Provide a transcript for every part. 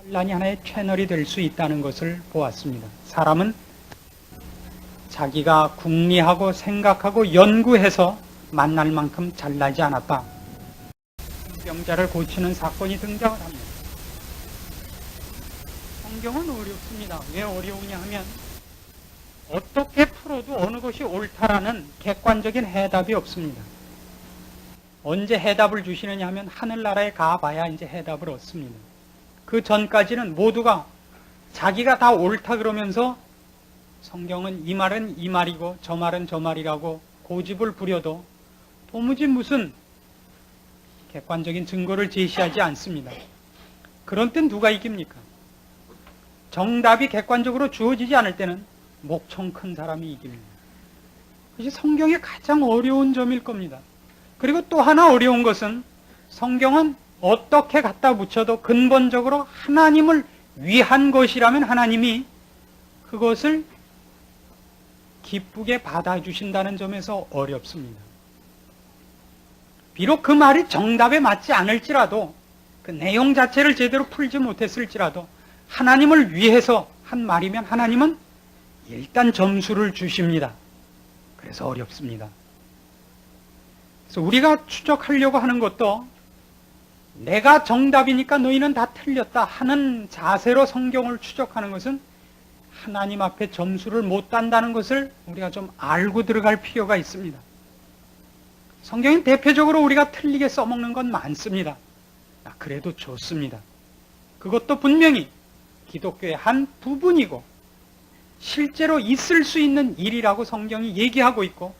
혼란이 하나의 채널이 될 수 있다는 것을 보았습니다. 사람은 자기가 궁리하고 생각하고 연구해서 만날 만큼 잘나지 않았다. 병자를 고치는 사건이 등장을 합니다. 성경은 어렵습니다. 왜 어려우냐 하면 어떻게 풀어도 어느 것이 옳다라는 객관적인 해답이 없습니다. 언제 해답을 주시느냐 하면 하늘나라에 가봐야 이제 해답을 얻습니다. 그 전까지는 모두가 자기가 다 옳다 그러면서 성경은 이 말은 이 말이고 저 말은 저 말이라고 고집을 부려도 도무지 무슨 객관적인 증거를 제시하지 않습니다. 그런 땐 누가 이깁니까? 정답이 객관적으로 주어지지 않을 때는 목청 큰 사람이 이깁니다. 그것이 성경의 가장 어려운 점일 겁니다. 그리고 또 하나 어려운 것은 성경은 어떻게 갖다 붙여도 근본적으로 하나님을 위한 것이라면 하나님이 그것을 기쁘게 받아주신다는 점에서 어렵습니다. 비록 그 말이 정답에 맞지 않을지라도 그 내용 자체를 제대로 풀지 못했을지라도 하나님을 위해서 한 말이면 하나님은 일단 점수를 주십니다. 그래서 어렵습니다. 그래서 우리가 추적하려고 하는 것도 내가 정답이니까 너희는 다 틀렸다 하는 자세로 성경을 추적하는 것은 하나님 앞에 점수를 못 딴다는 것을 우리가 좀 알고 들어갈 필요가 있습니다. 성경은 대표적으로 우리가 틀리게 써먹는 건 많습니다. 그래도 좋습니다. 그것도 분명히 기독교의 한 부분이고 실제로 있을 수 있는 일이라고 성경이 얘기하고 있고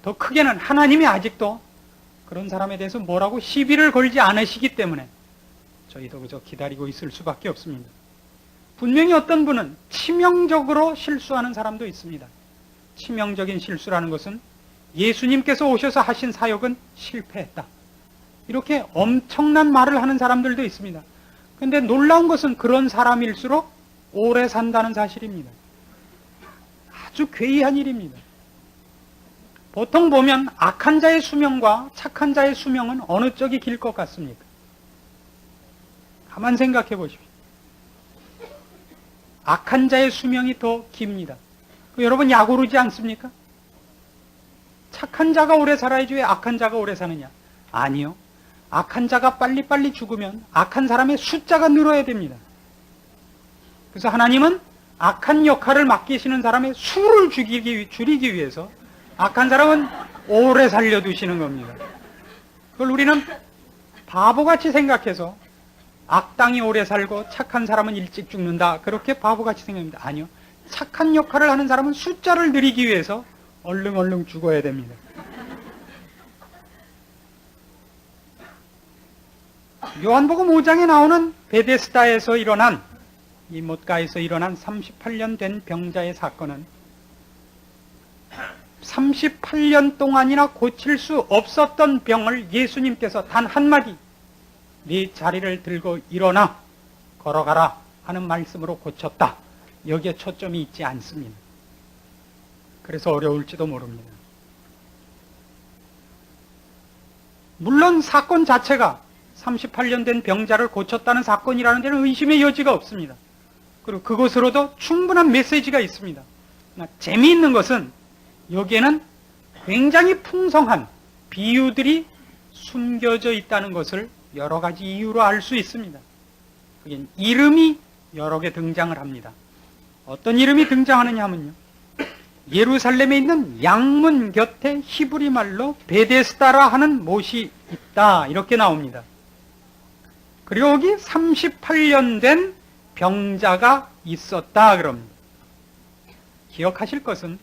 더 크게는 하나님이 아직도 그런 사람에 대해서 뭐라고 시비를 걸지 않으시기 때문에 저희도 그저 기다리고 있을 수밖에 없습니다. 분명히 어떤 분은 치명적으로 실수하는 사람도 있습니다. 치명적인 실수라는 것은 예수님께서 오셔서 하신 사역은 실패했다. 이렇게 엄청난 말을 하는 사람들도 있습니다. 그런데 놀라운 것은 그런 사람일수록 오래 산다는 사실입니다. 아주 괴이한 일입니다. 보통 보면 악한 자의 수명과 착한 자의 수명은 어느 쪽이 길 것 같습니까? 가만 생각해 보십시오. 악한 자의 수명이 더 깁니다. 여러분 야구르지 않습니까? 착한 자가 오래 살아야지 왜 악한 자가 오래 사느냐? 아니요. 악한 자가 빨리빨리 죽으면 악한 사람의 숫자가 늘어야 됩니다. 그래서 하나님은 악한 역할을 맡기시는 사람의 수를 줄이기 위해서 악한 사람은 오래 살려두시는 겁니다. 그걸 우리는 바보같이 생각해서 악당이 오래 살고 착한 사람은 일찍 죽는다. 그렇게 바보같이 생각합니다. 아니요. 착한 역할을 하는 사람은 숫자를 늘리기 위해서 얼른 죽어야 됩니다. 요한복음 5장에 나오는 베데스다에서 일어난 이 못가에서 일어난 38년 된 병자의 사건은 38년 동안이나 고칠 수 없었던 병을 예수님께서 단 한마디 네 자리를 들고 일어나 걸어가라 하는 말씀으로 고쳤다. 여기에 초점이 있지 않습니다. 그래서 어려울지도 모릅니다. 물론 사건 자체가 38년 된 병자를 고쳤다는 사건이라는 데는 의심의 여지가 없습니다. 그리고 그것으로도 충분한 메시지가 있습니다. 재미있는 것은 여기에는 굉장히 풍성한 비유들이 숨겨져 있다는 것을 여러 가지 이유로 알 수 있습니다. 그게 이름이 여러 개 등장을 합니다. 어떤 이름이 등장하느냐 하면요. 예루살렘에 있는 양문 곁에 히브리 말로 베데스다라 하는 못이 있다. 이렇게 나옵니다. 그리고 여기 38년 된 병자가 있었다. 그럽니다. 기억하실 것은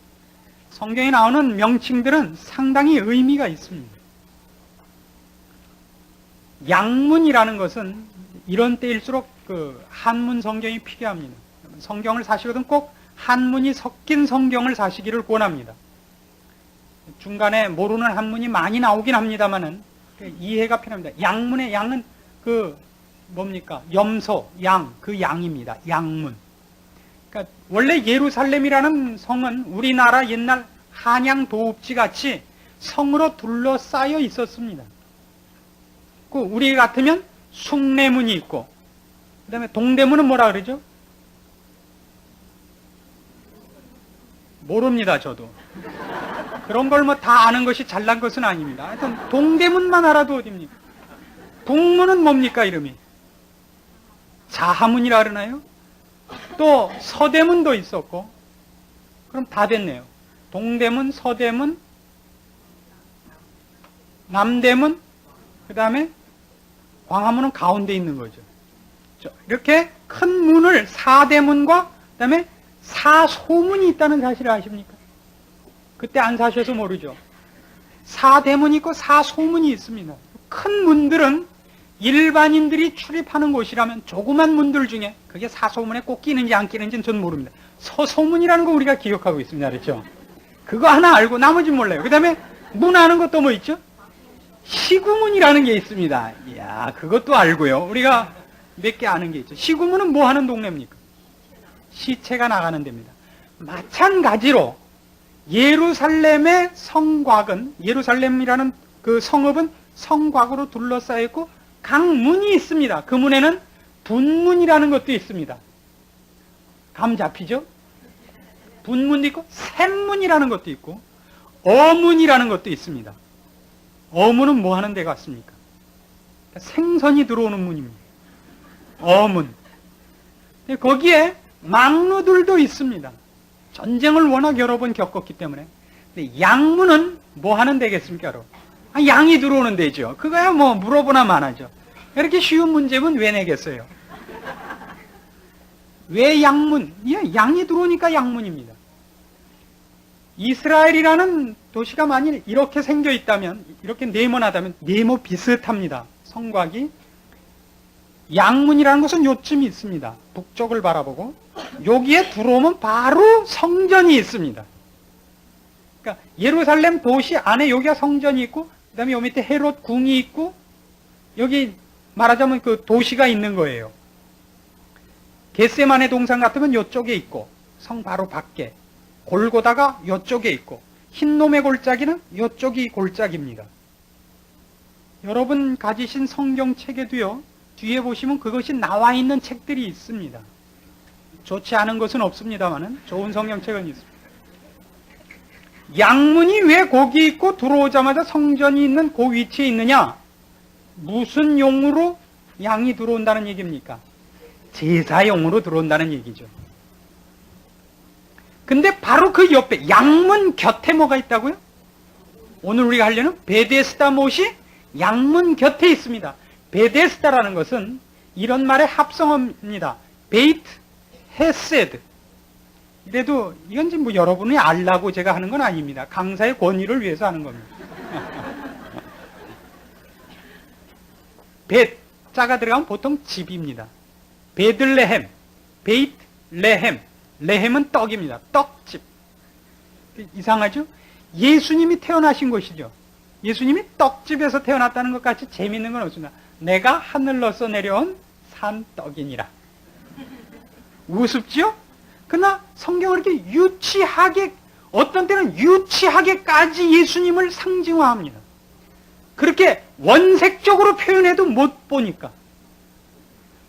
성경에 나오는 명칭들은 상당히 의미가 있습니다. 양문이라는 것은 이런 때일수록 그 한문 성경이 필요합니다. 성경을 사시거든 꼭 한문이 섞인 성경을 사시기를 권합니다. 중간에 모르는 한문이 많이 나오긴 합니다만은 이해가 필요합니다. 양문의 양은 그 뭡니까? 염소, 양, 그 양입니다. 양문. 그러니까 원래 예루살렘이라는 성은 우리나라 옛날 한양 도읍지 같이 성으로 둘러싸여 있었습니다. 우리 같으면 숭례문이 있고 다음에 동대문은 뭐라 그러죠? 모릅니다, 저도. 그런 걸 뭐 다 아는 것이 잘난 것은 아닙니다. 하여튼 동대문만 알아도 어딥니까? 북문은 뭡니까, 이름이? 자하문이라 그러나요? 또 서대문도 있었고, 그럼 다 됐네요. 동대문, 서대문, 남대문, 그 다음에 광화문은 가운데 있는 거죠. 이렇게 큰 문을 사대문과 그 다음에 사소문이 있다는 사실을 아십니까? 그때 안 사셔서 모르죠. 사대문이 있고 사소문이 있습니다. 큰 문들은 일반인들이 출입하는 곳이라면 조그만 문들 중에 그게 사소문에 꼭 끼는지 안 끼는지는 전 모릅니다. 서소문이라는 거 우리가 기억하고 있습니다. 그렇죠? 그거 하나 알고 나머지는 몰라요. 그 다음에 문 아는 것도 뭐 있죠? 시구문이라는 게 있습니다. 이야, 그것도 알고요. 우리가 몇 개 아는 게 있죠. 시구문은 뭐 하는 동네입니까? 시체가 나가는 데입니다. 마찬가지로 예루살렘의 성곽은, 예루살렘이라는 그 성읍은 성곽으로 둘러싸여 있고 각 문이 있습니다. 그 문에는 분문이라는 것도 있습니다. 감 잡히죠? 분문도 있고 샘문이라는 것도 있고 어문이라는 것도 있습니다. 어문은 뭐 하는 데 같습니까? 생선이 들어오는 문입니다. 어문. 거기에 망루들도 있습니다. 전쟁을 워낙 여러 번 겪었기 때문에. 근데 양문은 뭐 하는 데겠습니까, 여러분? 양이 들어오는 데죠. 그거야 뭐 물어보나 마나죠. 이렇게 쉬운 문제면 왜 내겠어요? 왜 양문? 예, 양이 들어오니까 양문입니다. 이스라엘이라는 도시가 만일 이렇게 생겨 있다면, 이렇게 네모나다면 네모 비슷합니다. 성곽이. 양문이라는 것은 요쯤이 있습니다. 북쪽을 바라보고 여기에 들어오면 바로 성전이 있습니다. 그러니까 예루살렘 도시 안에 여기가 성전이 있고 그 다음에 요 밑에 헤롯 궁이 있고 여기 말하자면 그 도시가 있는 거예요. 겟세마네 동산 같으면 이쪽에 있고 성 바로 밖에, 골고다가 이쪽에 있고 흰놈의 골짜기는 이쪽이 골짜기입니다. 여러분 가지신 성경책에도요, 뒤에 보시면 그것이 나와 있는 책들이 있습니다. 좋지 않은 것은 없습니다만은 좋은 성경책은 있습니다. 양문이 왜 거기 있고 들어오자마자 성전이 있는 그 위치에 있느냐? 무슨 용으로 양이 들어온다는 얘기입니까? 제사용으로 들어온다는 얘기죠. 근데 바로 그 옆에 양문 곁에 뭐가 있다고요? 오늘 우리가 하려는 베데스다 못이 양문 곁에 있습니다. 베데스다라는 것은 이런 말의 합성어입니다. 베이트, 헤세드. 이래도 이건 지금 뭐 여러분이 알라고 제가 하는 건 아닙니다. 강사의 권위를 위해서 하는 겁니다. 벳, 자가 들어가면 보통 집입니다. 베들레헴, 베이트, 레헴. 레헴은 떡입니다. 떡집. 이상하죠? 예수님이 태어나신 곳이죠. 예수님이 떡집에서 태어났다는 것 같이 재미있는 건 없습니다. 내가 하늘로서 내려온 산떡이니라. 우습죠? 그러나 성경을 이렇게 유치하게, 어떤 때는 유치하게까지 예수님을 상징화합니다. 그렇게 원색적으로 표현해도 못 보니까.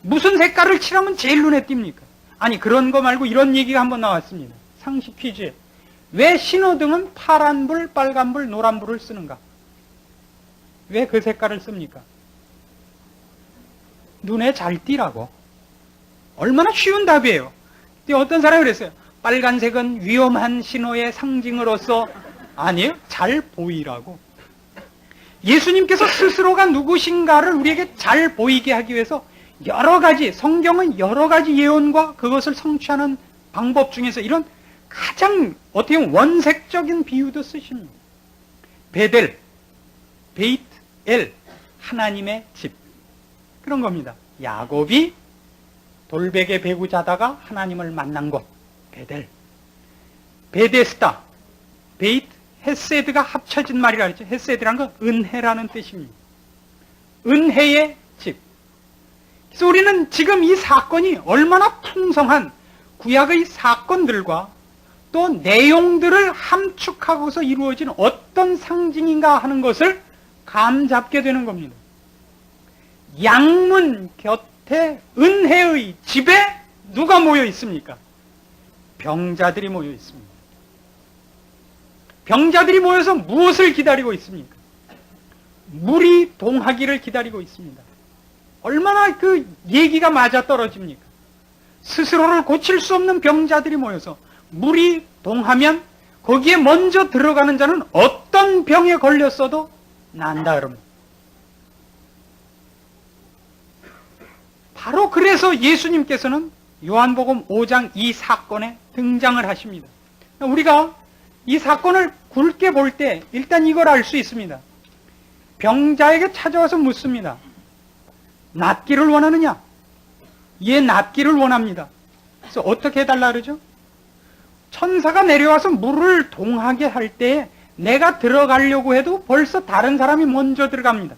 무슨 색깔을 칠하면 제일 눈에 띕니까? 아니, 그런 거 말고 이런 얘기가 한번 나왔습니다. 상식 퀴즈에. 왜 신호등은 파란불, 빨간불, 노란불을 쓰는가? 왜 그 색깔을 씁니까? 눈에 잘 띄라고. 얼마나 쉬운 답이에요. 근데 어떤 사람이 그랬어요. 빨간색은 위험한 신호의 상징으로서. 아니에요. 잘 보이라고. 예수님께서 스스로가 누구신가를 우리에게 잘 보이게 하기 위해서 여러 가지, 성경은 여러 가지 예언과 그것을 성취하는 방법 중에서 이런 가장 어떻게 보면 원색적인 비유도 쓰십니다. 베델, 베이트, 엘, 하나님의 집. 그런 겁니다. 야곱이 돌베개 베고 자다가 하나님을 만난 곳, 베델. 베데스다, 베이트, 헤세드가 합쳐진 말이라 했죠. 헤세드라는 건 은혜라는 뜻입니다. 은혜의 집. 그래서 우리는 지금 이 사건이 얼마나 풍성한 구약의 사건들과 또 내용들을 함축하고서 이루어진 어떤 상징인가 하는 것을 감 잡게 되는 겁니다. 양문 곁에 은혜의 집에 누가 모여 있습니까? 병자들이 모여 있습니다. 병자들이 모여서 무엇을 기다리고 있습니까? 물이 동하기를 기다리고 있습니다. 얼마나 그 얘기가 맞아떨어집니까? 스스로를 고칠 수 없는 병자들이 모여서 물이 동하면 거기에 먼저 들어가는 자는 어떤 병에 걸렸어도 난다 그럽니다. 바로 그래서 예수님께서는 요한복음 5장 이 사건에 등장을 하십니다. 우리가 이 사건을 굵게 볼 때 일단 이걸 알 수 있습니다. 병자에게 찾아와서 묻습니다. 낫기를 원하느냐? 얘 낫기를 원합니다. 그래서 어떻게 해달라 그러죠? 천사가 내려와서 물을 동하게 할 때 내가 들어가려고 해도 벌써 다른 사람이 먼저 들어갑니다.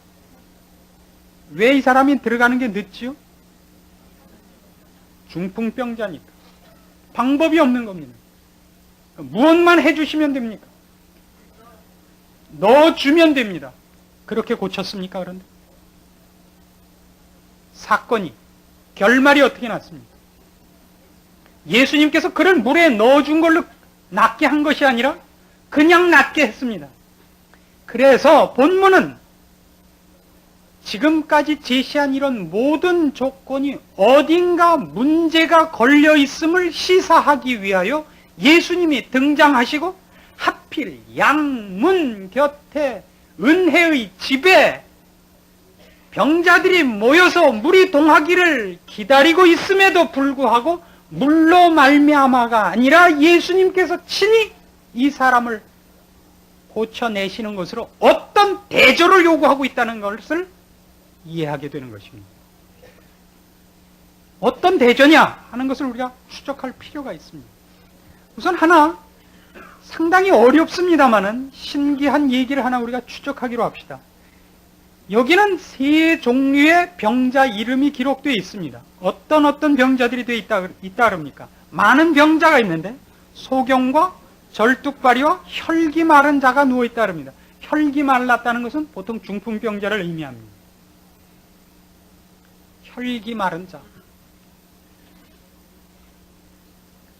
왜 이 사람이 들어가는 게 늦지요? 중풍병자니까. 방법이 없는 겁니다. 무엇만 해주시면 됩니까? 넣어주면 됩니다. 그렇게 고쳤습니까? 그런데 사건이 결말이 어떻게 났습니까? 예수님께서 그를 물에 넣어준 걸로 낫게 한 것이 아니라 그냥 낫게 했습니다. 그래서 본문은 지금까지 제시한 이런 모든 조건이 어딘가 문제가 걸려 있음을 시사하기 위하여 예수님이 등장하시고 하필 양문 곁에 은혜의 집에 병자들이 모여서 물이 동하기를 기다리고 있음에도 불구하고 물로 말미암아가 아니라 예수님께서 친히 이 사람을 고쳐내시는 것으로 어떤 대조를 요구하고 있다는 것을 이해하게 되는 것입니다. 어떤 대조냐 하는 것을 우리가 추적할 필요가 있습니다. 우선 하나 상당히 어렵습니다만은 신기한 얘기를 하나 우리가 추적하기로 합시다. 여기는 세 종류의 병자 이름이 기록되어 있습니다. 어떤 병자들이 되어 있다 그럽니까? 많은 병자가 있는데 소경과 절뚝발이와 혈기 마른 자가 누워있다 그럽니다. 혈기 말랐다는 것은 보통 중풍병자를 의미합니다. 혈기 마른 자.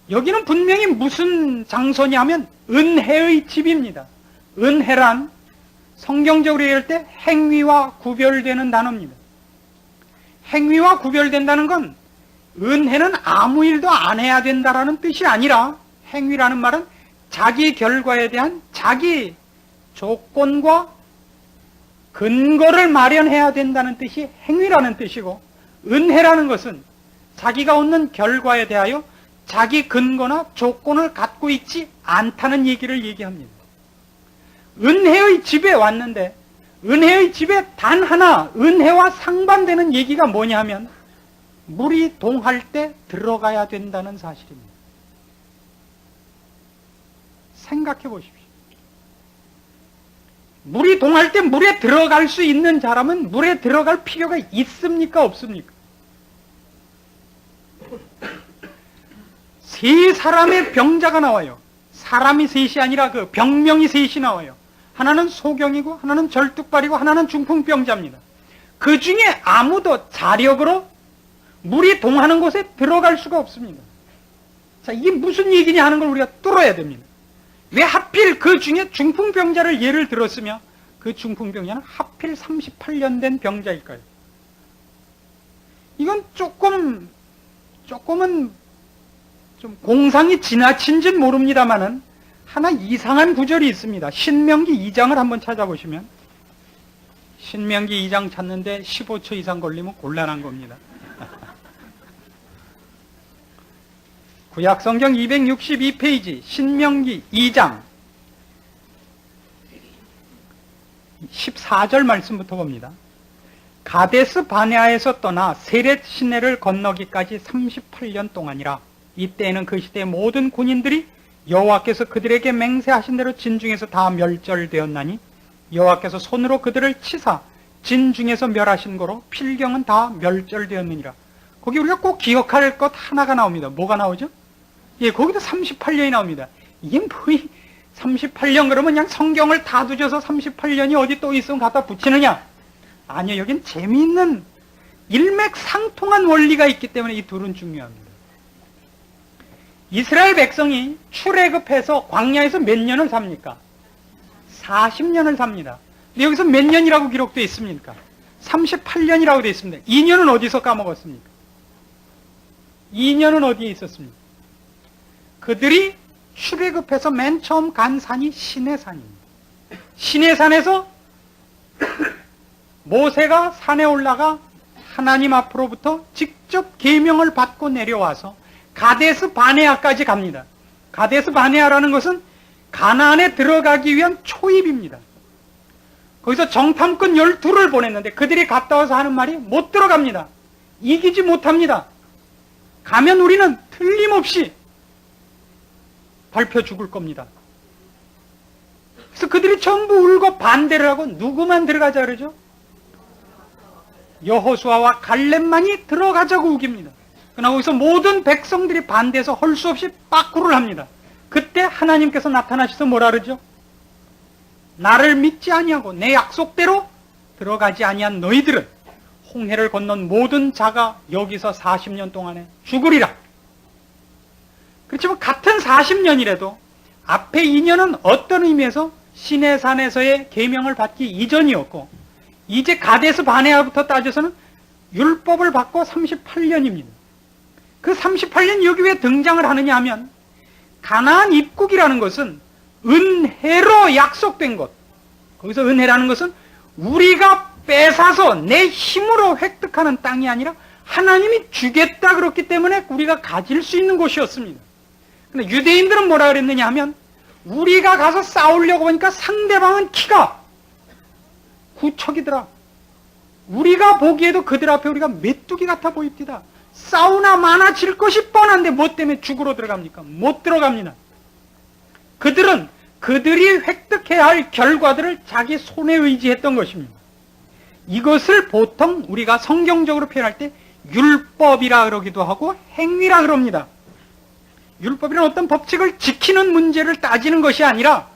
여기는 분명히 무슨 장소냐 면 은혜의 집입니다. 은혜란 성경적으로 얘기할 때 행위와 구별되는 단어입니다. 행위와 구별된다는 건 은혜는 아무 일도 안 해야 된다라는 뜻이 아니라 행위라는 말은 자기 결과에 대한 자기 조건과 근거를 마련해야 된다는 뜻이 행위라는 뜻이고, 은혜라는 것은 자기가 얻는 결과에 대하여 자기 근거나 조건을 갖고 있지 않다는 얘기를 얘기합니다. 은혜의 집에 왔는데 은혜의 집에 단 하나 은혜와 상반되는 얘기가 뭐냐 하면 물이 동할 때 들어가야 된다는 사실입니다. 생각해 보십시오. 물이 동할 때 물에 들어갈 수 있는 사람은 물에 들어갈 필요가 있습니까? 없습니까? 세 사람의 병자가 나와요. 사람이 셋이 아니라 그 병명이 셋이 나와요. 하나는 소경이고 하나는 절뚝발이고 하나는 중풍병자입니다. 그 중에 아무도 자력으로 물이 동하는 곳에 들어갈 수가 없습니다. 자, 이게 무슨 얘기냐 하는 걸 우리가 뚫어야 됩니다. 왜 하필 그 중에 중풍병자를 예를 들었으며 그 중풍병자는 하필 38년 된 병자일까요? 이건 조금은 좀 공상이 지나친지는 모릅니다만은 하나 이상한 구절이 있습니다. 신명기 2장을 한번 찾아보시면, 신명기 2장 찾는데 15초 이상 걸리면 곤란한 겁니다. 구약성경 262페이지 신명기 2장 14절 말씀부터 봅니다. 가데스 바네아에서 떠나 세렛 시내를 건너기까지 38년 동안이라. 이때에는 그 시대의 모든 군인들이 여호와께서 그들에게 맹세하신 대로 진중에서 다 멸절되었나니 여호와께서 손으로 그들을 치사 진중에서 멸하신 거로 필경은 다 멸절되었느니라. 거기 우리가 꼭 기억할 것 하나가 나옵니다. 뭐가 나오죠? 예, 거기도 38년이 나옵니다. 이게 뭐 38년 그러면 그냥 성경을 다 뒤져서 38년이 어디 또 있으면 갖다 붙이느냐? 아니요, 여긴 재미있는 일맥상통한 원리가 있기 때문에 이 둘은 중요합니다. 이스라엘 백성이 출애굽해서 광야에서 몇 년을 삽니까? 40년을 삽니다. 근데 여기서 몇 년이라고 기록되어 있습니까? 38년이라고 되어 있습니다. 2년은 어디서 까먹었습니까? 2년은 어디에 있었습니까? 그들이 출애굽해서 맨 처음 간 산이 시내산입니다. 시내산에서 모세가 산에 올라가 하나님 앞으로부터 직접 계명을 받고 내려와서 가데스 바네아까지 갑니다. 가데스 바네아라는 것은 가나안에 들어가기 위한 초입입니다. 거기서 정탐꾼 12를 보냈는데 그들이 갔다 와서 하는 말이 못 들어갑니다. 이기지 못합니다. 가면 우리는 틀림없이 밟혀 죽을 겁니다. 그래서 그들이 전부 울고 반대를 하고 누구만 들어가자 그러죠? 여호수아와 갈렙만이 들어가자고 우깁니다. 그러나 거기서 모든 백성들이 반대해서 할 수 없이 빠꾸를 합니다. 그때 하나님께서 나타나셔서 뭐라 그러죠? 나를 믿지 아니하고 내 약속대로 들어가지 아니한 너희들은 홍해를 건넌 모든 자가 여기서 40년 동안에 죽으리라. 그렇지만 같은 40년이라도 앞에 2년은 어떤 의미에서 시내산에서의 계명을 받기 이전이었고 이제 가데스 바네아부터 따져서는 율법을 받고 38년입니다. 그 38년 여기 왜 등장을 하느냐 하면 가나안 입국이라는 것은 은혜로 약속된 것. 거기서 은혜라는 것은 우리가 뺏어서 내 힘으로 획득하는 땅이 아니라 하나님이 주겠다 그렇기 때문에 우리가 가질 수 있는 곳이었습니다. 근데 유대인들은 뭐라 그랬느냐 하면 우리가 가서 싸우려고 하니까 상대방은 키가 구척이더라. 우리가 보기에도 그들 앞에 우리가 메뚜기 같아 보입니다. 싸우나 마나 질 것이 뻔한데 뭐 때문에 죽으러 들어갑니까? 못 들어갑니다. 그들은 그들이 획득해야 할 결과들을 자기 손에 의지했던 것입니다. 이것을 보통 우리가 성경적으로 표현할 때 율법이라 그러기도 하고 행위라 그럽니다. 율법이란 어떤 법칙을 지키는 문제를 따지는 것이 아니라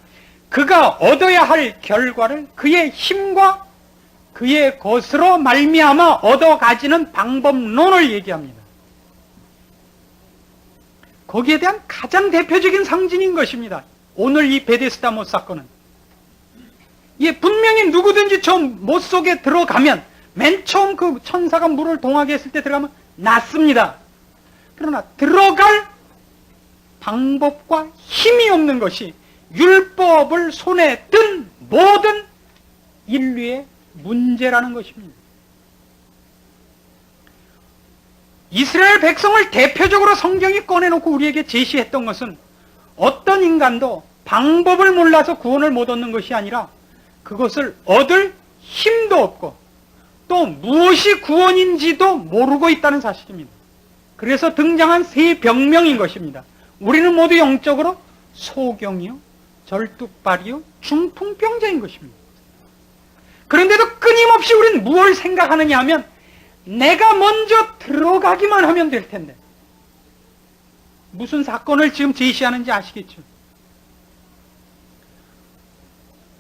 그가 얻어야 할 결과를 그의 힘과 그의 것으로 말미암아 얻어 가지는 방법론을 얘기합니다. 거기에 대한 가장 대표적인 상징인 것입니다. 오늘 이 베데스다 못 사건은. 분명히 누구든지 저 못 속에 들어가면 맨 처음 그 천사가 물을 동하게 했을 때 들어가면 낫습니다. 그러나 들어갈 방법과 힘이 없는 것이 율법을 손에 든 모든 인류의 문제라는 것입니다. 이스라엘 백성을 대표적으로 성경이 꺼내놓고 우리에게 제시했던 것은 어떤 인간도 방법을 몰라서 구원을 못 얻는 것이 아니라 그것을 얻을 힘도 없고 또 무엇이 구원인지도 모르고 있다는 사실입니다. 그래서 등장한 세 병명인 것입니다. 우리는 모두 영적으로 소경이요, 절뚝발이요, 중풍병자인 것입니다. 그런데도 끊임없이 우리는 무엇을 생각하느냐 하면 내가 먼저 들어가기만 하면 될 텐데. 무슨 사건을 지금 제시하는지 아시겠죠?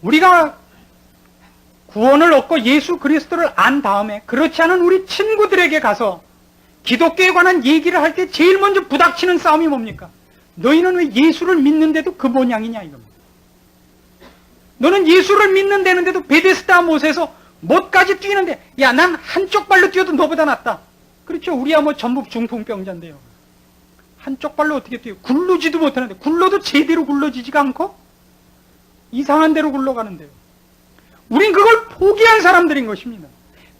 우리가 구원을 얻고 예수 그리스도를 안 다음에 그렇지 않은 우리 친구들에게 가서 기독교에 관한 얘기를 할 때 제일 먼저 부닥치는 싸움이 뭡니까? 너희는 왜 예수를 믿는데도 그 모양이냐 이겁니다. 너는 예수를 믿는다는데도 베데스다 못에서 못까지 뛰는데 야, 난 한쪽 발로 뛰어도 너보다 낫다. 그렇죠. 우리야 뭐 전부 중풍병자인데요. 한쪽 발로 어떻게 뛰어요? 굴르지도 못하는데 굴러도 제대로 굴러지지가 않고 이상한 데로 굴러가는데요. 우린 그걸 포기한 사람들인 것입니다.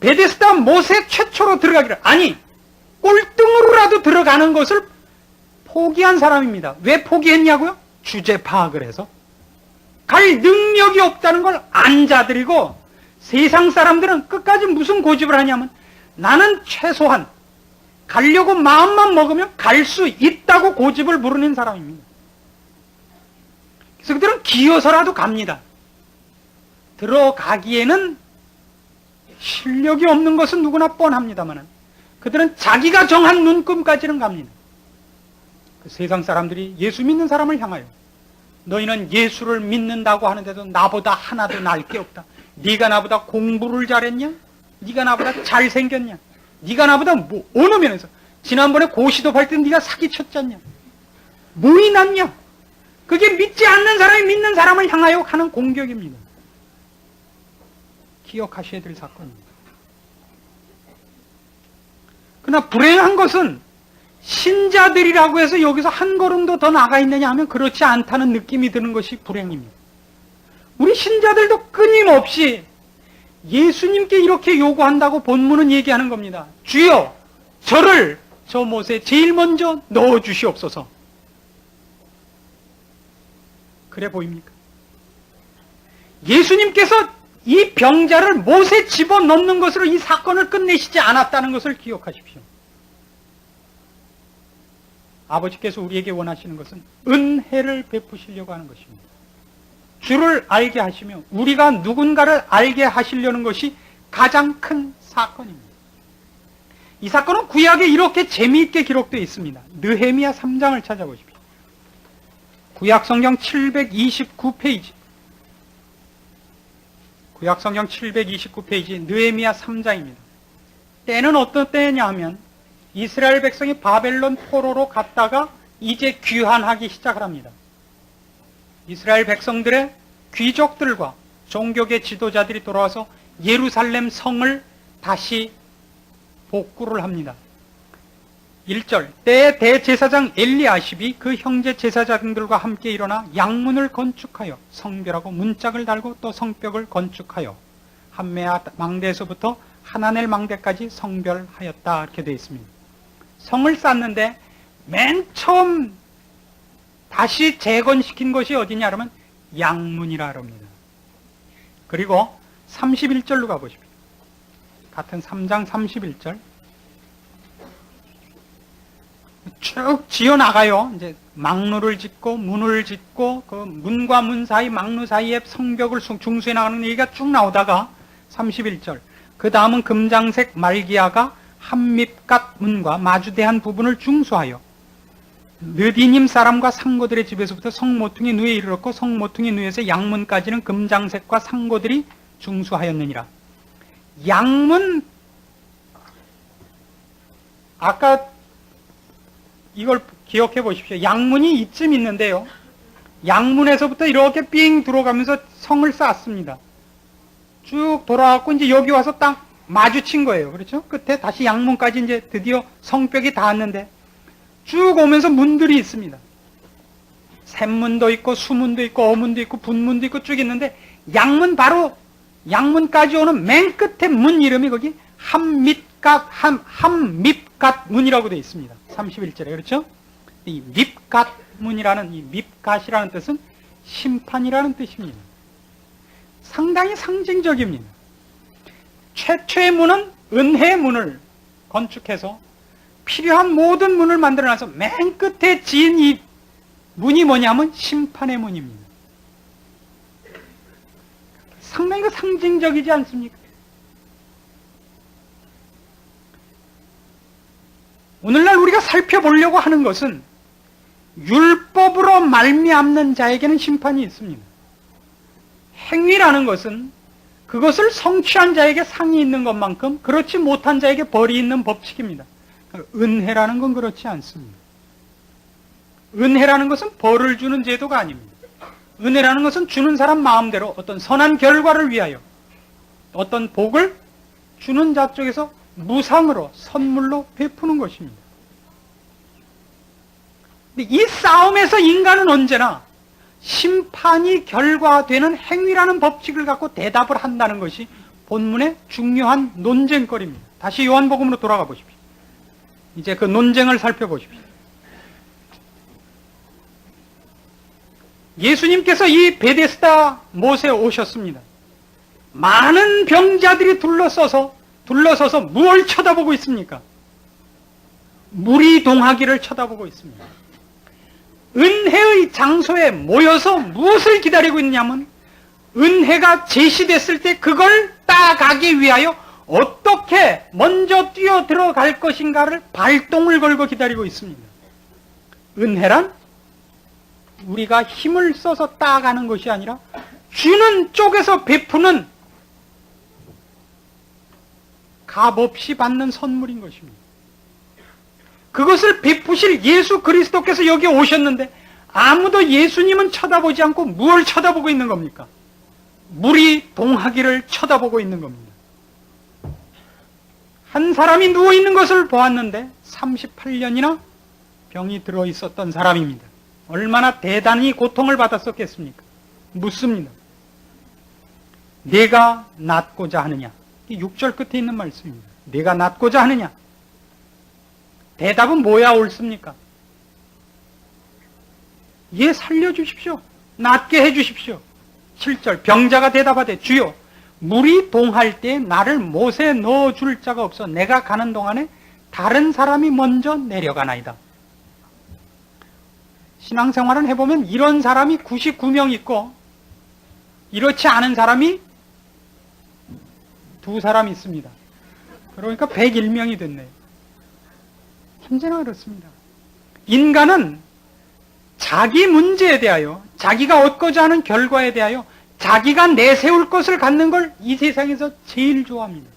베데스다 못에 최초로 들어가기를 아니 꼴등으로라도 들어가는 것을 포기한 사람입니다. 왜 포기했냐고요? 주제 파악을 해서 갈 능력이 없다는 걸 안 자들이고 세상 사람들은 끝까지 무슨 고집을 하냐면 나는 최소한 가려고 마음만 먹으면 갈 수 있다고 고집을 부르는 사람입니다. 그래서 그들은 기어서라도 갑니다. 들어가기에는 실력이 없는 것은 누구나 뻔합니다만 그들은 자기가 정한 눈금까지는 갑니다. 그 세상 사람들이 예수 믿는 사람을 향하여 너희는 예수를 믿는다고 하는데도 나보다 하나도 날 게 없다. 네가 나보다 공부를 잘했냐? 네가 나보다 잘생겼냐? 네가 나보다 어느 면에서 지난번에 고시도할 때 네가 사기쳤지 않냐? 뭐이 났냐? 그게 믿지 않는 사람이 믿는 사람을 향하여 하는 공격입니다. 기억하셔야 될 사건입니다. 그러나 불행한 것은 신자들이라고 해서 여기서 한 걸음도 더 나가 있느냐 하면 그렇지 않다는 느낌이 드는 것이 불행입니다. 우리 신자들도 끊임없이 예수님께 이렇게 요구한다고 본문은 얘기하는 겁니다. 주여, 저를 저 못에 제일 먼저 넣어주시옵소서. 그래 보입니까? 예수님께서 이 병자를 못에 집어넣는 것으로 이 사건을 끝내시지 않았다는 것을 기억하십시오. 아버지께서 우리에게 원하시는 것은 은혜를 베푸시려고 하는 것입니다. 주를 알게 하시며 우리가 누군가를 알게 하시려는 것이 가장 큰 사건입니다. 이 사건은 구약에 이렇게 재미있게 기록되어 있습니다. 느헤미야 3장을 찾아보십시오. 구약성경 729페이지. 구약성경 729페이지 느헤미야 3장입니다. 때는 어떤 때냐 하면 이스라엘 백성이 바벨론 포로로 갔다가 이제 귀환하기 시작을 합니다. 이스라엘 백성들의 귀족들과 종교계 지도자들이 돌아와서 예루살렘 성을 다시 복구를 합니다. 1절, 때에 대제사장 엘리아십이 그 형제 제사장들과 함께 일어나 양문을 건축하여 성별하고 문짝을 달고 또 성벽을 건축하여 한메아 망대에서부터 하나넬 망대까지 성별하였다. 이렇게 되어 있습니다. 성을 쌓는데 맨 처음 다시 재건시킨 것이 어디냐 그러면 양문이라 합니다. 그리고 31절로 가보십시오. 같은 3장 31절. 쭉 지어나가요. 이제 망루를 짓고 문을 짓고 그 문과 문 사이 망루 사이에 성벽을 중수해 나가는 얘기가 쭉 나오다가 31절. 그 다음은 금장색 말기야가 한밉갓 문과 마주대한 부분을 중수하여 느디님 사람과 상고들의 집에서부터 성모퉁이 누에 이르렀고 성모퉁이 누에서 양문까지는 금장색과 상고들이 중수하였느니라. 양문, 아까 이걸 기억해 보십시오. 양문이 이쯤 있는데요. 양문에서부터 이렇게 삥 들어가면서 성을 쌓았습니다. 쭉 돌아왔고 이제 여기 와서 딱 마주친 거예요. 그렇죠? 끝에 다시 양문까지 이제 드디어 성벽이 닿았는데 쭉 오면서 문들이 있습니다. 샘문도 있고 수문도 있고 어문도 있고 분문도 있고 쭉 있는데 양문 바로 양문까지 오는 맨 끝에 문 이름이 거기 한밉갓 문이라고 되어 있습니다. 31절에 그렇죠? 이 밉갓 문이라는 이 밉갓이라는 뜻은 심판이라는 뜻입니다. 상당히 상징적입니다. 최초의 문은 은혜의 문을 건축해서 필요한 모든 문을 만들어놔서 맨 끝에 지은 이 문이 뭐냐면 심판의 문입니다. 상당히 상징적이지 않습니까? 오늘날 우리가 살펴보려고 하는 것은 율법으로 말미암는 자에게는 심판이 있습니다. 행위라는 것은 그것을 성취한 자에게 상이 있는 것만큼 그렇지 못한 자에게 벌이 있는 법칙입니다. 은혜라는 건 그렇지 않습니다. 은혜라는 것은 벌을 주는 제도가 아닙니다. 은혜라는 것은 주는 사람 마음대로 어떤 선한 결과를 위하여 어떤 복을 주는 자 쪽에서 무상으로 선물로 베푸는 것입니다. 근데 이 싸움에서 인간은 언제나 심판이 결과되는 행위라는 법칙을 갖고 대답을 한다는 것이 본문의 중요한 논쟁거리입니다. 다시 요한복음으로 돌아가 보십시오. 이제 그 논쟁을 살펴보십시오. 예수님께서 이 베데스다 못에 오셨습니다. 많은 병자들이 둘러서서 무엇을 쳐다보고 있습니까? 물이 동하기를 쳐다보고 있습니다. 은혜의 장소에 모여서 무엇을 기다리고 있냐면 은혜가 제시됐을 때 그걸 따가기 위하여 어떻게 먼저 뛰어 들어갈 것인가를 발동을 걸고 기다리고 있습니다. 은혜란 우리가 힘을 써서 따가는 것이 아니라 주는 쪽에서 베푸는 값없이 받는 선물인 것입니다. 그것을 베푸실 예수 그리스도께서 여기 오셨는데 아무도 예수님은 쳐다보지 않고 무엇을 쳐다보고 있는 겁니까? 물이 동하기를 쳐다보고 있는 겁니다. 한 사람이 누워있는 것을 보았는데 38년이나 병이 들어있었던 사람입니다. 얼마나 대단히 고통을 받았었겠습니까? 묻습니다. 내가 낫고자 하느냐? 6절 끝에 있는 말씀입니다. 내가 낫고자 하느냐? 대답은 뭐야 옳습니까? 예, 살려주십시오. 낫게 해주십시오. 7절 병자가 대답하되 주여 물이 동할 때 나를 못에 넣어줄 자가 없어 내가 가는 동안에 다른 사람이 먼저 내려가나이다. 신앙생활을 해보면 이런 사람이 99명 있고 이렇지 않은 사람이 2사람 있습니다. 그러니까 101명이 됐네요. 언제나 그렇습니다. 인간은 자기 문제에 대하여, 자기가 얻고자 하는 결과에 대하여 자기가 내세울 것을 갖는 걸 이 세상에서 제일 좋아합니다.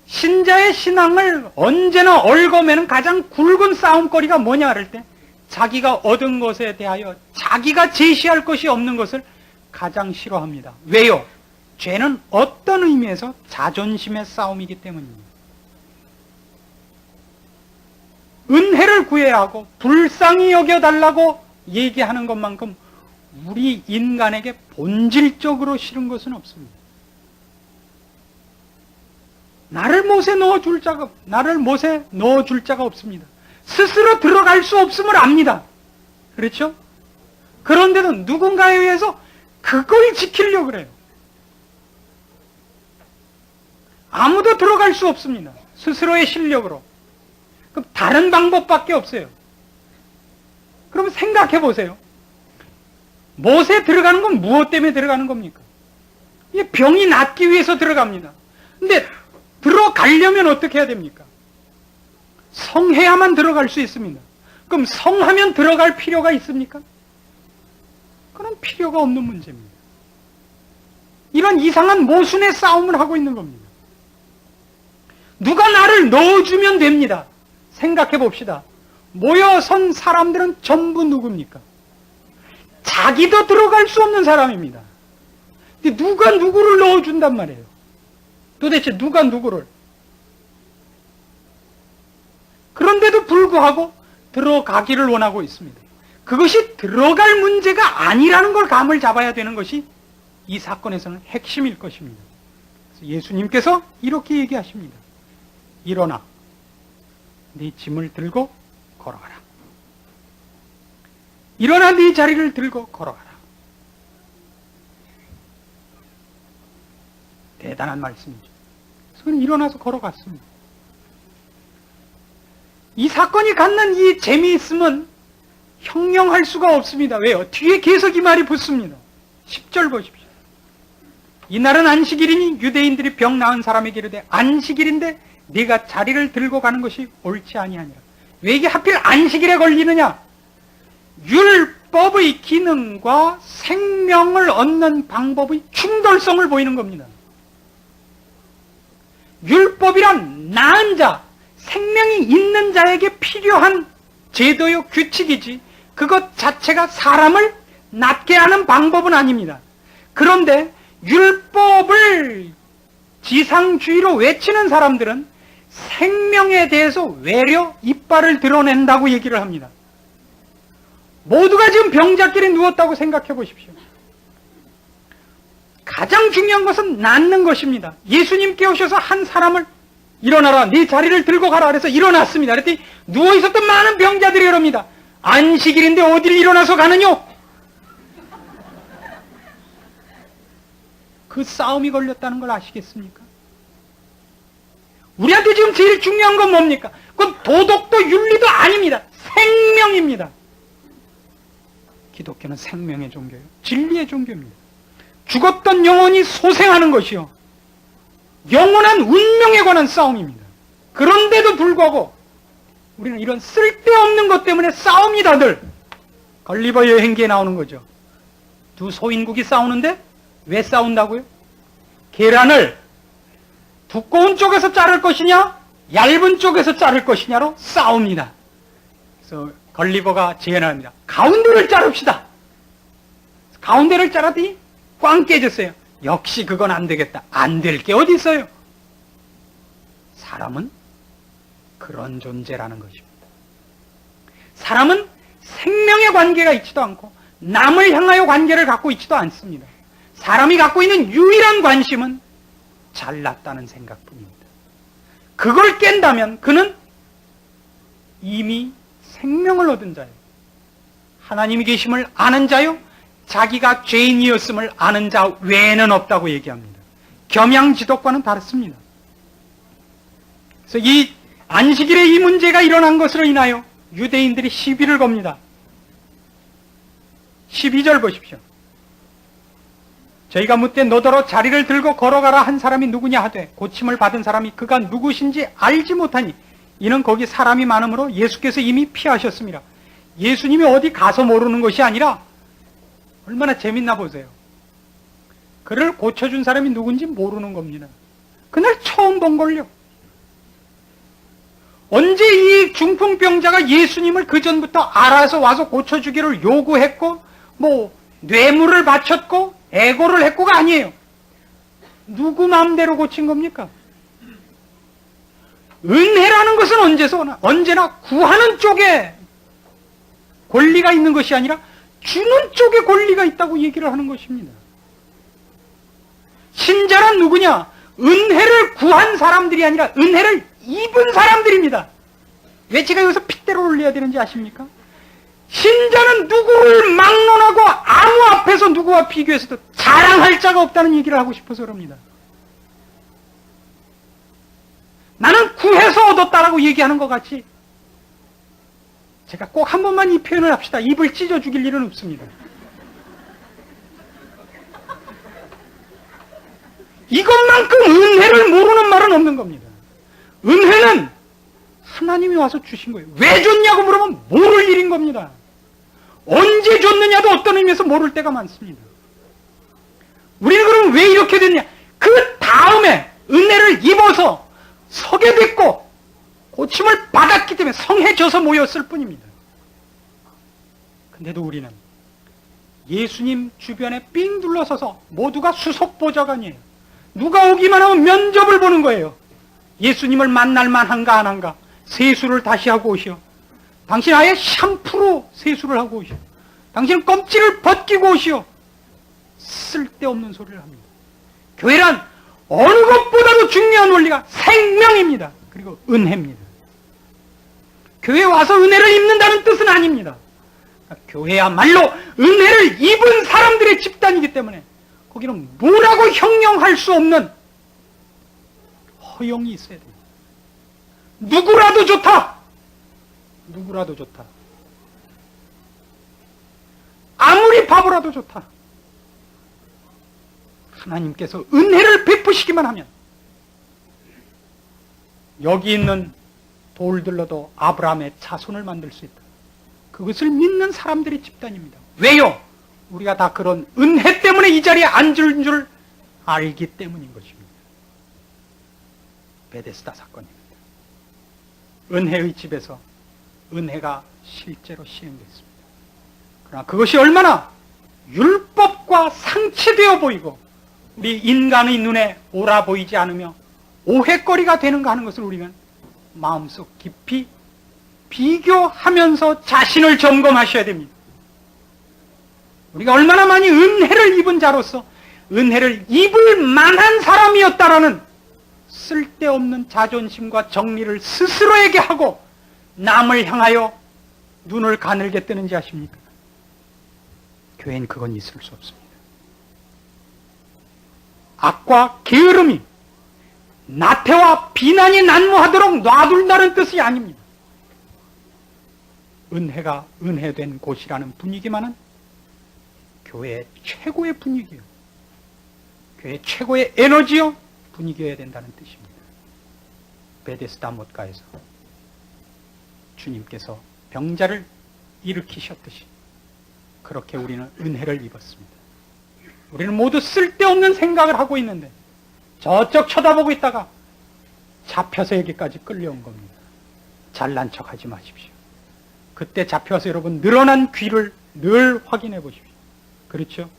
신자의 신앙을 언제나 얽어매는 가장 굵은 싸움거리가 뭐냐 할 때 자기가 얻은 것에 대하여 자기가 제시할 것이 없는 것을 가장 싫어합니다. 왜요? 죄는 어떤 의미에서 자존심의 싸움이기 때문입니다. 은혜를 구해야 하고 불쌍히 여겨달라고 얘기하는 것만큼 우리 인간에게 본질적으로 싫은 것은 없습니다. 나를 못에 넣어줄 자가 없습니다. 스스로 들어갈 수 없음을 압니다. 그렇죠? 그런데도 누군가에 의해서 그걸 지키려고 그래요. 아무도 들어갈 수 없습니다. 스스로의 실력으로. 그럼 다른 방법밖에 없어요. 그럼 생각해 보세요. 못에 들어가는 건 무엇 때문에 들어가는 겁니까? 이 병이 낫기 위해서 들어갑니다. 근데 들어가려면 어떻게 해야 됩니까? 성해야만 들어갈 수 있습니다. 그럼 성하면 들어갈 필요가 있습니까? 그건 필요가 없는 문제입니다. 이런 이상한 모순의 싸움을 하고 있는 겁니다. 누가 나를 넣어주면 됩니다. 생각해 봅시다. 모여선 사람들은 전부 누굽니까? 자기도 들어갈 수 없는 사람입니다. 근데 누가 누구를 넣어준단 말이에요. 도대체 누가 누구를? 그런데도 불구하고 들어가기를 원하고 있습니다. 그것이 들어갈 문제가 아니라는 걸 감을 잡아야 되는 것이 이 사건에서는 핵심일 것입니다. 그래서 예수님께서 이렇게 얘기하십니다. 일어나 네 짐을 들고 걸어가라. 일어나 네 자리를 들고 걸어가라. 대단한 말씀이죠. 그래서 그는 일어나서 걸어갔습니다. 이 사건이 갖는 이 재미있음은 형용할 수가 없습니다. 왜요? 뒤에 계속 이 말이 붙습니다. 10절 보십시오. 이날은 안식일이니 유대인들이 병 나은 사람에게 이르되 안식일인데 네가 자리를 들고 가는 것이 옳지 아니하니라. 왜 이게 하필 안식일에 걸리느냐? 율법의 기능과 생명을 얻는 방법의 충돌성을 보이는 겁니다. 율법이란 나은 자, 생명이 있는 자에게 필요한 제도요 규칙이지 그것 자체가 사람을 낫게 하는 방법은 아닙니다. 그런데 율법을 지상주의로 외치는 사람들은 생명에 대해서 외려 이빨을 드러낸다고 얘기를 합니다. 모두가 지금 병자길에 누웠다고 생각해 보십시오. 가장 중요한 것은 낫는 것입니다. 예수님께 오셔서 한 사람을 일어나라, 네 자리를 들고 가라 그래서 일어났습니다. 그랬더니 누워있었던 많은 병자들이 그럽니다. 안식일인데 어디를 일어나서 가느뇨? 그 싸움이 걸렸다는 걸 아시겠습니까? 우리한테 지금 제일 중요한 건 뭡니까? 그건 도덕도 윤리도 아닙니다. 생명입니다. 기독교는 생명의 종교예요. 진리의 종교입니다. 죽었던 영혼이 소생하는 것이요. 영원한 운명에 관한 싸움입니다. 그런데도 불구하고 우리는 이런 쓸데없는 것 때문에 싸웁니다, 늘. 걸리버 여행기에 나오는 거죠. 두 소인국이 싸우는데 왜 싸운다고요? 계란을 두꺼운 쪽에서 자를 것이냐 얇은 쪽에서 자를 것이냐로 싸웁니다. 그래서 걸리버가 제안합니다. 가운데를 자릅시다. 가운데를 자르더니 꽝 깨졌어요. 역시 그건 안 되겠다. 안 될 게 어디 있어요? 사람은 그런 존재라는 것입니다. 사람은 생명의 관계가 있지도 않고 남을 향하여 관계를 갖고 있지도 않습니다. 사람이 갖고 있는 유일한 관심은 잘났다는 생각뿐입니다. 그걸 깬다면 그는 이미 생명을 얻은 자예요. 하나님이 계심을 아는 자요, 자기가 죄인이었음을 아는 자 외에는 없다고 얘기합니다. 겸양지독과는 다릅니다. 그래서 이 안식일에 이 문제가 일어난 것으로 인하여 유대인들이 시비를 겁니다. 12절 보십시오. 저희가 묻되 너더러 자리를 들고 걸어가라 한 사람이 누구냐 하되 고침을 받은 사람이 그가 누구신지 알지 못하니 이는 거기 사람이 많으므로 예수께서 이미 피하셨습니다. 예수님이 어디 가서 모르는 것이 아니라 얼마나 재밌나 보세요. 그를 고쳐준 사람이 누군지 모르는 겁니다. 그날 처음 본 걸요. 언제 이 중풍병자가 예수님을 그 전부터 알아서 와서 고쳐주기를 요구했고 뇌물을 바쳤고 애고를 했고가 아니에요. 누구 마음대로 고친 겁니까? 은혜라는 것은 언제나 구하는 쪽에 권리가 있는 것이 아니라 주는 쪽에 권리가 있다고 얘기를 하는 것입니다. 신자란 누구냐? 은혜를 구한 사람들이 아니라 은혜를 입은 사람들입니다. 왜 제가 여기서 핏대를 올려야 되는지 아십니까? 신자는 누구를 막론하고 아무 앞에서 누구와 비교해서도 자랑할 자가 없다는 얘기를 하고 싶어서 그럽니다. 나는 구해서 얻었다라고 얘기하는 것 같이 제가 꼭 한 번만 이 표현을 합시다. 입을 찢어 죽일 일은 없습니다. 이것만큼 은혜를 모르는 말은 없는 겁니다. 은혜는 하나님이 와서 주신 거예요. 왜 줬냐고 물으면 모를 일인 겁니다. 언제 줬느냐도 어떤 의미에서 모를 때가 많습니다. 우리는 그럼 왜 이렇게 됐냐? 그 다음에 은혜를 입어서 서게 됐고 고침을 받았기 때문에 성해져서 모였을 뿐입니다. 근데도 우리는 예수님 주변에 삥 둘러서서 모두가 수석보좌관이에요. 누가 오기만 하면 면접을 보는 거예요. 예수님을 만날 만한가 안 한가? 세수를 다시 하고 오시오. 당신 아예 샴푸로 세수를 하고 오시오. 당신 껍질을 벗기고 오시오. 쓸데없는 소리를 합니다. 교회란 어느 것보다도 중요한 원리가 생명입니다. 그리고 은혜입니다. 교회에 와서 은혜를 입는다는 뜻은 아닙니다. 교회야말로 은혜를 입은 사람들의 집단이기 때문에 거기는 뭐라고 형용할 수 없는 허용이 있어야 됩니다. 누구라도 좋다. 누구라도 좋다. 아무리 바보라도 좋다. 하나님께서 은혜를 베푸시기만 하면 여기 있는 돌들로도 아브라함의 자손을 만들 수 있다. 그것을 믿는 사람들의 집단입니다. 왜요? 우리가 다 그런 은혜 때문에 이 자리에 앉은 줄 알기 때문인 것입니다. 베데스다 사건입니다. 은혜의 집에서 은혜가 실제로 시행됐습니다. 그러나 그것이 얼마나 율법과 상치되어 보이고 우리 인간의 눈에 옳아 보이지 않으며 오해거리가 되는가 하는 것을 우리는 마음속 깊이 비교하면서 자신을 점검하셔야 됩니다. 우리가 얼마나 많이 은혜를 입은 자로서 은혜를 입을 만한 사람이었다라는 쓸데없는 자존심과 정리를 스스로에게 하고 남을 향하여 눈을 가늘게 뜨는지 아십니까? 교회는 그건 있을 수 없습니다. 악과 게으름이 나태와 비난이 난무하도록 놔둔다는 뜻이 아닙니다. 은혜가 은혜된 곳이라는 분위기만은 교회의 최고의 분위기요. 교회의 최고의 에너지요. 분위기여야 된다는 뜻입니다. 베데스다 못가에서 주님께서 병자를 일으키셨듯이 그렇게 우리는 은혜를 입었습니다. 우리는 모두 쓸데없는 생각을 하고 있는데 저쪽 쳐다보고 있다가 잡혀서 여기까지 끌려온 겁니다. 잘난 척하지 마십시오. 그때 잡혀서 여러분 늘어난 귀를 늘 확인해 보십시오. 그렇죠?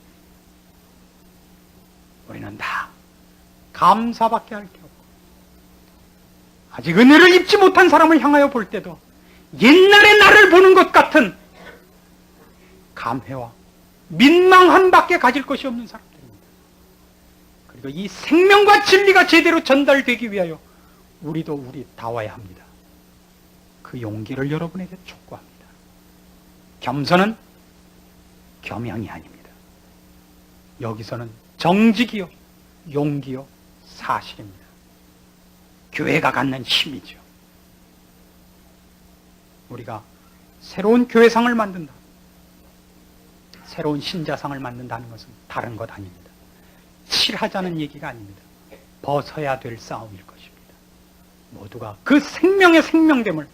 우리는 다 감사밖에 할 게 없고, 아직 은혜를 입지 못한 사람을 향하여 볼 때도 옛날의 나를 보는 것 같은 감회와 민망한 밖에 가질 것이 없는 사람들입니다. 그리고 이 생명과 진리가 제대로 전달되기 위하여 우리도 우리다워야 합니다. 그 용기를 여러분에게 촉구합니다. 겸손은 겸양이 아닙니다. 여기서는 정직이요, 용기요, 사실입니다. 교회가 갖는 힘이죠. 우리가 새로운 교회상을 만든다, 새로운 신자상을 만든다는 것은 다른 것 아닙니다. 칠하자는 얘기가 아닙니다. 벗어야 될 싸움일 것입니다. 모두가 그 생명의 생명됨을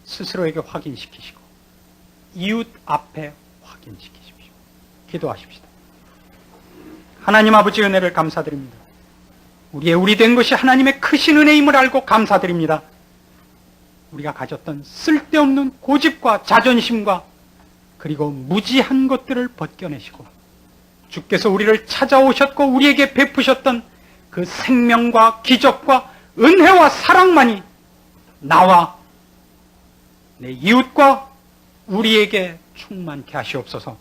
스스로에게 확인시키시고 이웃 앞에 확인시키십시오. 기도하십시다. 하나님 아버지, 은혜를 감사드립니다. 우리의 우리 된 것이 하나님의 크신 은혜임을 알고 감사드립니다. 우리가 가졌던 쓸데없는 고집과 자존심과 그리고 무지한 것들을 벗겨내시고 주께서 우리를 찾아오셨고 우리에게 베푸셨던 그 생명과 기적과 은혜와 사랑만이 나와 내 이웃과 우리에게 충만케 하시옵소서.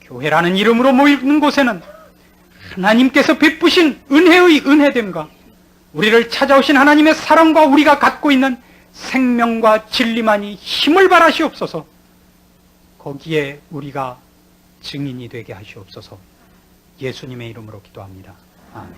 교회라는 이름으로 모이는 곳에는 하나님께서 베푸신 은혜의 은혜됨과 우리를 찾아오신 하나님의 사랑과 우리가 갖고 있는 생명과 진리만이 힘을 발하시옵소서. 거기에 우리가 증인이 되게 하시옵소서. 예수님의 이름으로 기도합니다. 아멘.